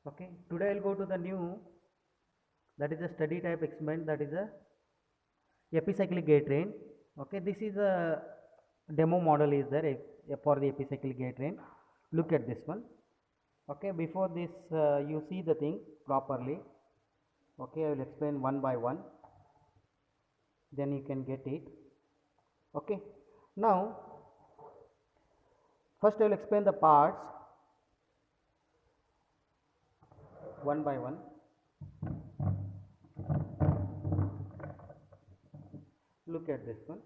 Okay, today I'll go to the new, that is a study type experiment, that is a epicyclic gear train. Okay, this is a demo model is there for the epicyclic gear train. Look at this one. Okay, before this you see the thing properly. Okay, I will explain one by one, then you can get it. Okay, now first I will explain the parts one by one. Look at this one.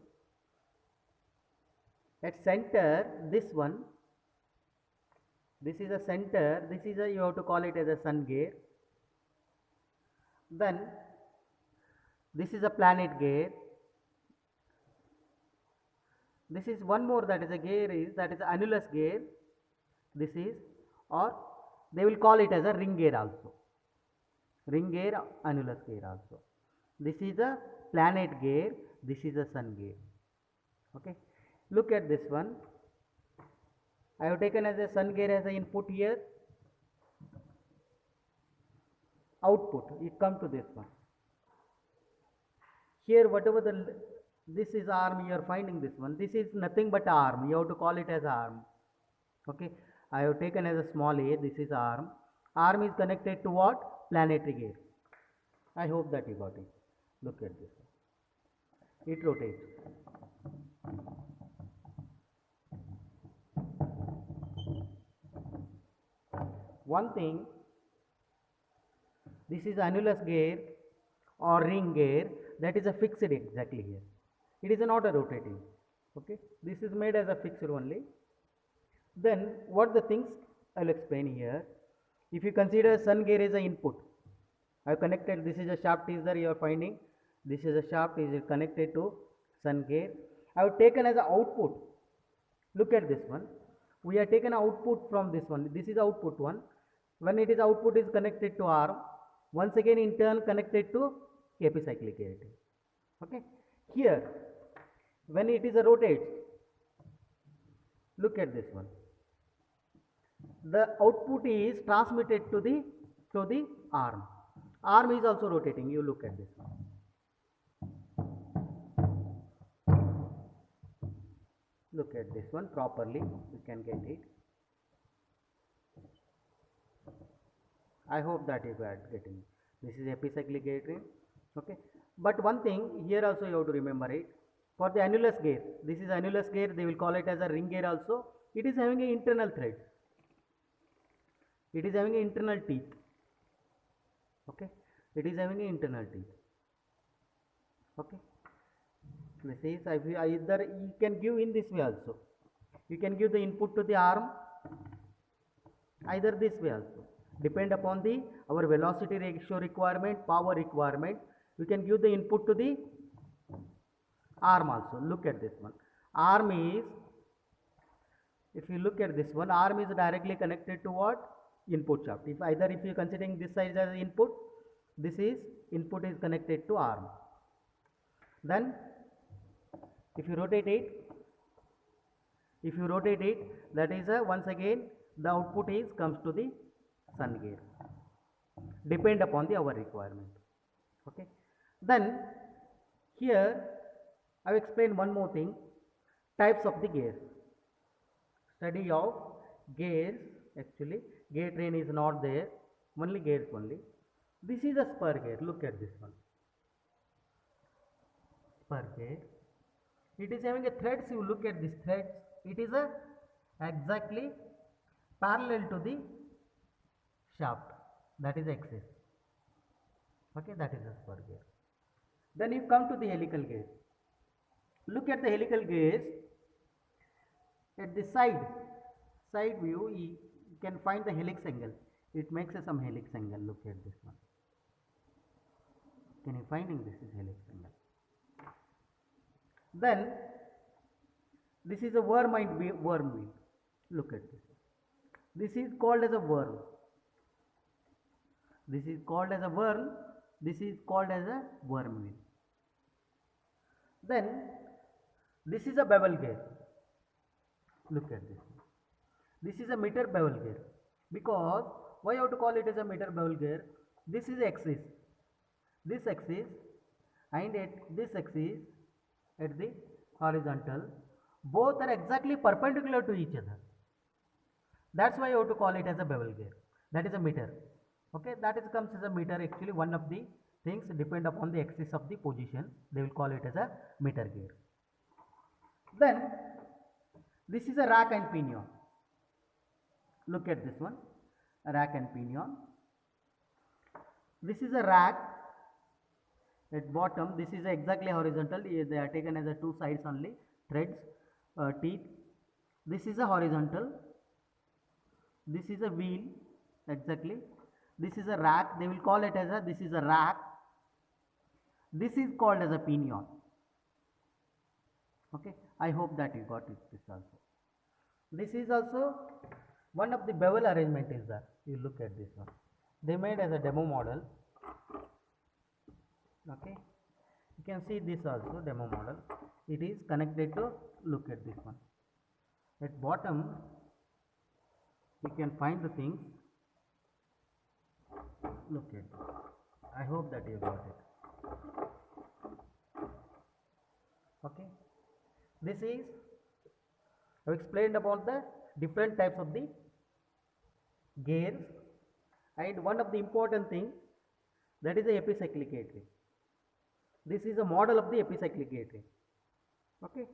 At center, this one, this is a center, this is a, you have to call it as a sun gear. Then this is a planet gear. This is one more, that is a gear, is that is annulus gear. This is, or they will call it as a ring gear also. Ring gear, annulus gear also. This is a planet gear, this is a sun gear. Okay, look at this one. I have taken as a sun gear as an input here. Output, you come to this one. Here whatever this is arm, you are finding this one. This is nothing but arm, you have to call it as arm. Okay, I have taken as a small a, this is arm. Arm is connected to what? Planetary gear. I hope that you got it. Look at this. It rotates. One thing, this is annulus gear or ring gear, that is a fixed exactly here. It is not a rotating. Okay, this is made as a fixed only. Then what the things I will explain here. If you consider sun gear as an input, I have connected, this is a shaft is there, you are finding, this is a shaft is connected to sun gear. I have taken as an output. Look at this one. We have taken output from this one. This is output one. When it is output is connected to arm, once again in turn connected to epicyclic gear. Okay. Here, when it is a rotates, look at this one. The output is transmitted to the arm. Arm is also rotating. You look at this one. Look at this one properly. You can get it. I hope that you are getting. This is epicyclic gear train. Okay. But one thing here also you have to remember it. For the annulus gear, this is annulus gear. They will call it as a ring gear also. It is having an internal thread. It is having an internal teeth. Okay, it is having an internal teeth. Okay, this is either you can give in this way also. You can give the input to the arm either this way also. Depend upon the our velocity ratio requirement, power requirement. You can give the input to the arm also. Look at this one. Arm is, if you look at this one, arm is directly connected to what? Input shaft. If you are considering this side as input, this is input is connected to arm. Then if you rotate it, that is once again the output is comes to the sun gear. Depend upon the our requirement. Okay. Then here I will explain one more thing. Types of the gears. Study of gears. Actually, gear train is not there. Only gears only. This is a spur gear. Look at this one. Spur gear. It is having a threads. You look at this threads. It is a exactly parallel to the shaft. That is axis. Okay, that is a spur gear. Then you come to the helical gears. Look at the helical gears. At the side view, you can find the helix angle. It makes some helix angle. Look at this one. Can you finding this is helix angle? Then this is a worm wheel. Look at this. This is called as a worm. This is called as a worm. This is called as a worm wheel. Then this is a bevel gear. Look at this. This is a meter bevel gear because why you have to call it as a meter bevel gear? This is axis, this axis, and at this axis at the horizontal, both are exactly perpendicular to each other. That's why you have to call it as a bevel gear. That is a meter. Okay, that is comes as a meter. Actually, one of the things depend upon the axis of the position. They will call it as a meter gear. Then this is a rack and pinion. Look at this one, a rack and pinion. This is a rack at bottom. This is exactly horizontal. They are taken as a two sides only, threads, teeth. This is a horizontal. This is a wheel, exactly. This is a rack. They will call it as a, this is a rack. This is called as a pinion. Okay, I hope that you got it. This also. This is also one of the bevel arrangement is that. You look at this one. They made as a demo model. Okay, you can see this also demo model. It is connected to, look at this one. At bottom, you can find the things. Look at it. I hope that you got it. Okay, this is, I have explained about the different types of the gears, and one of the important thing, that is the epicyclic gear. This is a model of the epicyclic gear. Okay,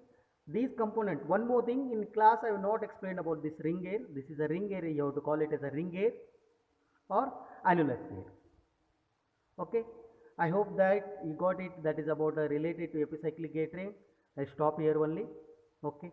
these components. One more thing, in class I have not explained about this ring gear. This is a ring gear. You have to call it as a ring gear or annulus gear. Okay, I hope that you got it. That is about related to epicyclic gear train. I stop here only. Okay.